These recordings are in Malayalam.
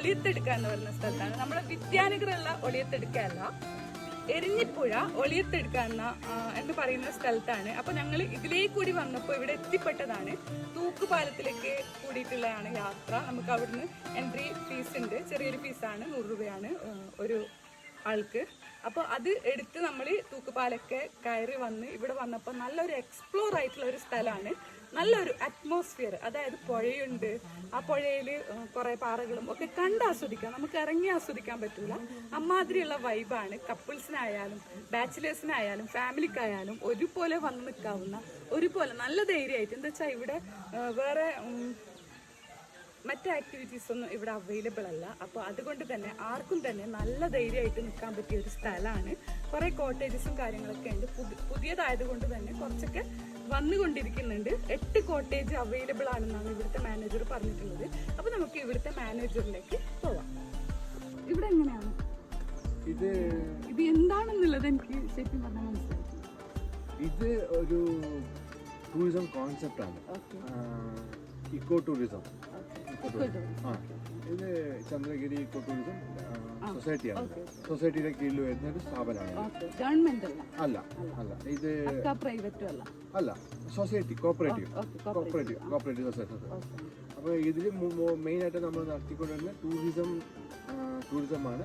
ഒളിയത്തെടുക്ക എന്ന് പറയുന്ന സ്ഥലത്താണ്. നമ്മുടെ വിദ്യാനഗറുള്ള ഒളിയത്തെടുക്ക അല്ല, എരിഞ്ഞിപ്പുഴ ഒളിയത്തെടുക്ക എന്ന് പറയുന്ന സ്ഥലത്താണ്. അപ്പൊ ഞങ്ങൾ ഇതിലേക്ക് കൂടി വന്നപ്പോൾ ഇവിടെ എത്തിപ്പെട്ടതാണ്. തൂക്കുപാലത്തിലേക്ക് കൂടിയിട്ടുള്ളതാണ് യാത്ര. നമുക്ക് അവിടുന്ന് എൻട്രി ഫീസ് ഉണ്ട്, ചെറിയൊരു ഫീസാണ്, 100 രൂപയാണ് ഒരു ആൾക്ക്. അപ്പോൾ അത് എടുത്ത് നമ്മൾ തൂക്കുപാലൊക്കെ കയറി വന്ന് ഇവിടെ വന്നപ്പോൾ നല്ലൊരു എക്സ്പ്ലോർ ആയിട്ടുള്ള ഒരു സ്ഥലമാണ്. നല്ലൊരു അറ്റ്മോസ്ഫിയർ, അതായത് പുഴയുണ്ട്, ആ പുഴയിൽ കുറേ പാറകളും ഒക്കെ കണ്ട് ആസ്വദിക്കാം. നമുക്ക് ഇറങ്ങി ആസ്വദിക്കാൻ പറ്റില്ല, അമ്മാതിരിയുള്ള വൈബാണ്. കപ്പിൾസിനായാലും ബാച്ചിലേഴ്സിനായാലും ഫാമിലിക്കായാലും ഒരുപോലെ വന്ന് നിൽക്കാവുന്ന, ഒരുപോലെ നല്ല ധൈര്യമായിട്ട്. എന്താ വെച്ചാൽ ഇവിടെ വേറെ മറ്റ് ആക്ടിവിറ്റീസ് ഒന്നും ഇവിടെ അവൈലബിൾ അല്ല. അപ്പോൾ അതുകൊണ്ട് തന്നെ ആർക്കും തന്നെ നല്ല ധൈര്യമായിട്ട് നിൽക്കാൻ പറ്റിയ ഒരു സ്ഥലമാണ്. കുറേ കോട്ടേജസും കാര്യങ്ങളൊക്കെ ഉണ്ട്. പുതിയതായതുകൊണ്ട് തന്നെ കുറച്ചൊക്കെ വന്നുകൊണ്ടിരിക്കുന്നുണ്ട്. 8 കോട്ടേജ് അവൈലബിൾ ആണെന്നാണ് ഇവിടുത്തെ മാനേജർ പറഞ്ഞിട്ടുള്ളത്. അപ്പോൾ നമുക്ക് ഇവിടുത്തെ മാനേജറിലേക്ക് പോവാം. ഇവിടെ എങ്ങനെയാണ് ഇത് എന്താണെന്നുള്ളത് എനിക്ക് ശരിക്കും പറഞ്ഞാൽ മനസ്സിലാക്കി. ഇത് ഒരു ടൂറിസം കോൺസെപ്റ്റ് ആണ്, ഇക്കോ ടൂറിസം. ഇത് ചന്ദ്രഗിരി ഇക്കോ ടൂറിസം സൊസൈറ്റിയാണ്. സൊസൈറ്റിയുടെ കീഴിൽ വരുന്ന ഒരു സ്ഥാപനമാണ്. ഗവൺമെന്റ് അല്ല അല്ല ഇത് പ്രൈവറ്റും അല്ല, സൊസൈറ്റി, കോപ്പറേറ്റീവ് സൊസൈറ്റി. അപ്പോൾ ഇതിൽ മെയിനായിട്ട് നമ്മൾ നടത്തിക്കൊണ്ടുവരുന്ന ടൂറിസമാണ്.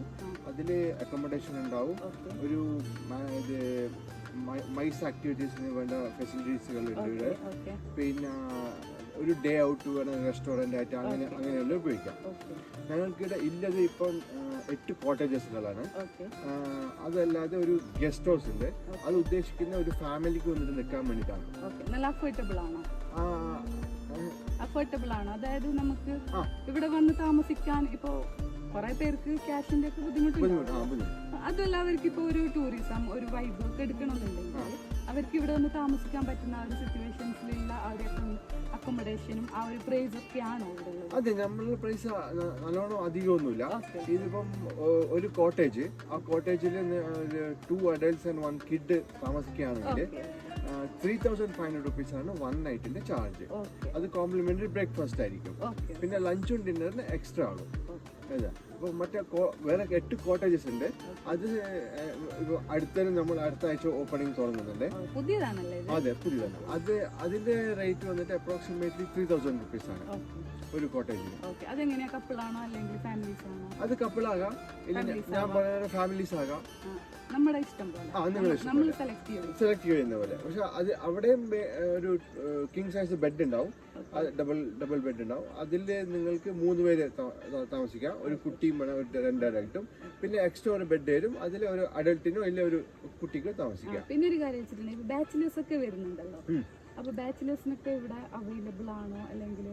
അതിൽ അക്കോമഡേഷൻ ഉണ്ടാവും, ഒരു ഇത് മൈസ് ആക്ടിവിറ്റീസിന് വേണ്ട ഫെസിലിറ്റീസുകളുണ്ട് ഇവിടെ. പിന്നെ ഒരു ഡേ ഔട്ട് വേണം, റെസ്റ്റോറൻ്റ് ആയിട്ട് അങ്ങനെയെല്ലാം ഉപയോഗിക്കാം. ഞങ്ങൾക്കിവിടെ ഇല്ലത് ഇപ്പം 8 കോട്ടേജസുകളാണ്. അതല്ലാതെ ഒരു ഗസ്റ്റ് ഹൗസ് ഉണ്ട്. അത് ഉദ്ദേശിക്കുന്ന ഒരു ഫാമിലിക്ക് വന്നിട്ട് നിൽക്കാൻ വേണ്ടിയിട്ടാണ്. അഫോർഡബിൾ ആണ്. അതായത് നമുക്ക് ഇവിടെ വന്ന് താമസിക്കാൻ ഇപ്പോ കുറെ പേർക്ക് ക്യാഷിന്റെ ഒക്കെ ബുദ്ധിമുട്ടുണ്ട്. അതല്ലാവർക്ക് ഇപ്പൊ ഒരു ടൂറിസം, ഒരു വൈബ് ഒക്കെ എടുക്കണമെന്നുണ്ടെങ്കിൽ അവർക്ക് ഇവിടെ വന്ന് താമസിക്കാൻ പറ്റുന്ന ആ ഒരു സിറ്റുവേഷൻസിലുള്ള ആ ഒരു അക്കോമഡേഷനും ആ ഒരു പ്രൈസ് ഒക്കെയാണോ ഇവിടെ ഉള്ളത്? അതെ, നമ്മളുടെ പ്രൈസ് നല്ലോണം അധികമൊന്നുമില്ല. ഇതിപ്പം ഒരു കോട്ടേജ്, ആ കോട്ടേജിൽ 2 അഡൽട്സ് ആൻഡ് 1 കിഡ് താമസിക്കുകയാണെങ്കിൽ 3,500 rupees ആണ് 1 നൈറ്റിന്റെ ചാർജ്. അത് കോംപ്ലിമെന്ററി ബ്രേക്ക്ഫാസ്റ്റ് ആയിരിക്കും. പിന്നെ ലഞ്ചും ഡിന്നറിന് എക്സ്ട്രാ ആകും. അപ്പോൾ മറ്റേ വേറെ 8 കോട്ടേജസ് ഉണ്ട്. അത് അടുത്തന്നെ നമ്മൾ അടുത്ത ആഴ്ച ഓപ്പണിംഗ് തുടങ്ങുന്നുണ്ട്. അതെ, പുതിയതാണ്. അതിന്റെ റേറ്റ് വന്നിട്ട് അപ്രോക്സിമേറ്റ്ലി 3,000 rupees ആണ് ഒരു കോട്ടേജിന്. അത് കപ്പിളാകാം, ഞാൻ പറയുന്ന ഫാമിലീസ് ആകാം, നമ്മുടെ ഇഷ്ടം പോലെ സെലക്ട് ചെയ്യുന്ന പോലെ. പക്ഷെ അത് അവിടെയും ഒരു കിങ് സൈസ് ബെഡ് ഉണ്ടാവും, ഡബിൾ ബെഡ് ഉണ്ടാവും. അതിൽ നിങ്ങൾക്ക് 3 പേര് താമസിക്കാം. ഒരു കുട്ടിയും വേണം, 2 അഡൽട്ടും. പിന്നെ എക്സ്ട്രാ ഒരു ബെഡ് വരും, അതിൽ ഒരു അഡൽട്ടിനോ ഇല്ല ഒരു കുട്ടിക്കോ താമസിക്കാം. പിന്നെ ഒരു കാര്യം വെച്ചിട്ടുണ്ടെങ്കിൽ ബാച്ചിലേഴ്സ് ഒക്കെ വരുന്നുണ്ടല്ലോ. അപ്പൊ ബാച്ചിലേഴ്സിനൊക്കെ ഇവിടെ അവൈലബിൾ ആണോ, അല്ലെങ്കിൽ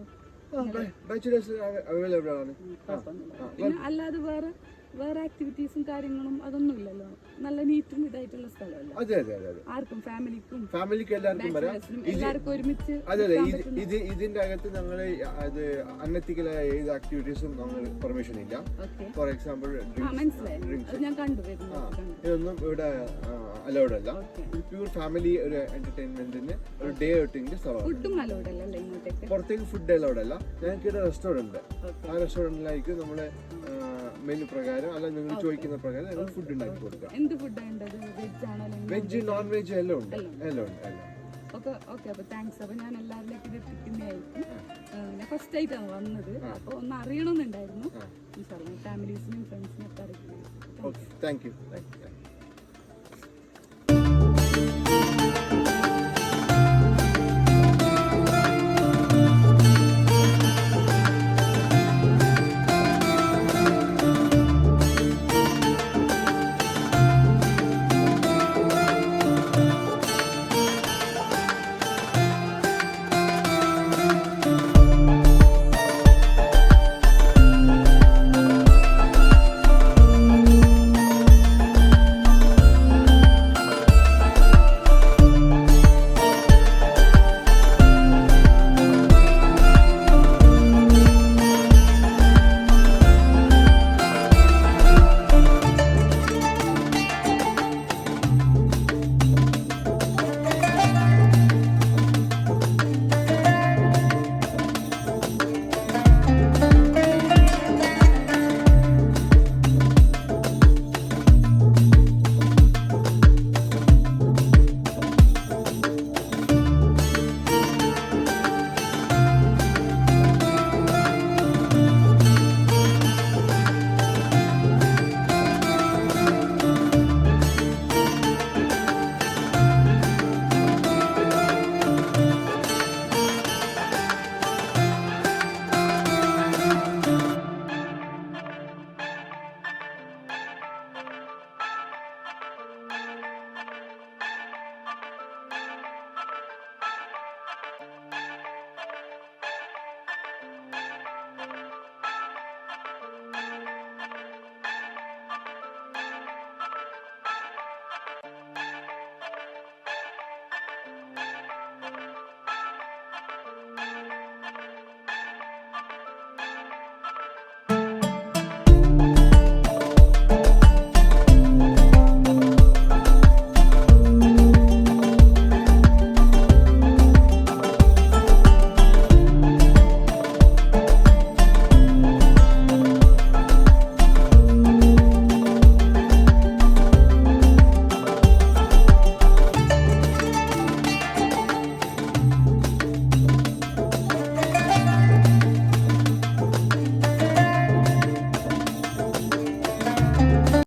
ബാച്ചിലേഴ്സ് അവൈലബിൾ ആണ്. പിന്നെ അല്ലാതെ വേറെ ആക്ടിവിറ്റീസും കാര്യങ്ങളും അതൊന്നും ഇല്ലല്ലോ. നല്ല നീറ്റും ഇതായിട്ടുള്ള സ്ഥലമല്ല. അതെ അതെ അതെ, ആർക്കും ഫാമിലിക്ക് എല്ലാവർക്കും വരാം. എല്ലാവർക്കും ഒരുമിച്ച്. അതെ അതെ, ഇതിന്റെ അകത്ത് ഞങ്ങൾ അത് അൺഎത്തിക്കലായ ഏത് ആക്ടിവിറ്റീസും ഞങ്ങൾ പെർമിഷൻ ഇല്ല. ഫോർ എക്സാമ്പിൾ ഇതൊന്നും ഇവിടെ അലൗഡ് അല്ല. പ്യൂർ ഫാമിലി ഒരു എന്റർടൈൻമെന്റിന് ഒരു ഡേ ഔട്ടിംഗ് സ്ഥലമാണ്. പുറത്തേക്ക് ഫുഡ് അലൗഡ് അല്ല. ഞങ്ങൾക്ക് ഇവിടെ റെസ്റ്റോറന്റ് ഉണ്ട്. ആ റെസ്റ്റോറന്റിലായിരിക്കും നമ്മള് മെനു പ്രകാരം അല്ല നിങ്ങൾ ചോദിക്കുന്ന പ്രകാരം ഞങ്ങൾ ഫുഡ് ഉണ്ടാക്കി കൊടുക്കാം. വെജ്, നോൺ വെജ് എല്ലാം ഉണ്ട്. ഞാൻ എല്ലാവരിലേക്കും ഇത് എത്തിക്കുന്നതായിരിക്കും. ഞാൻ ഫസ്റ്റ് ആയിട്ടാണ് വന്നത്, അപ്പൊ ഒന്ന് അറിയണമെന്നുണ്ടായിരുന്നു. ഫാമിലീസിനും ഫ്രണ്ട്സിനും ഒക്കെ അറിയിക്കും. Thank you.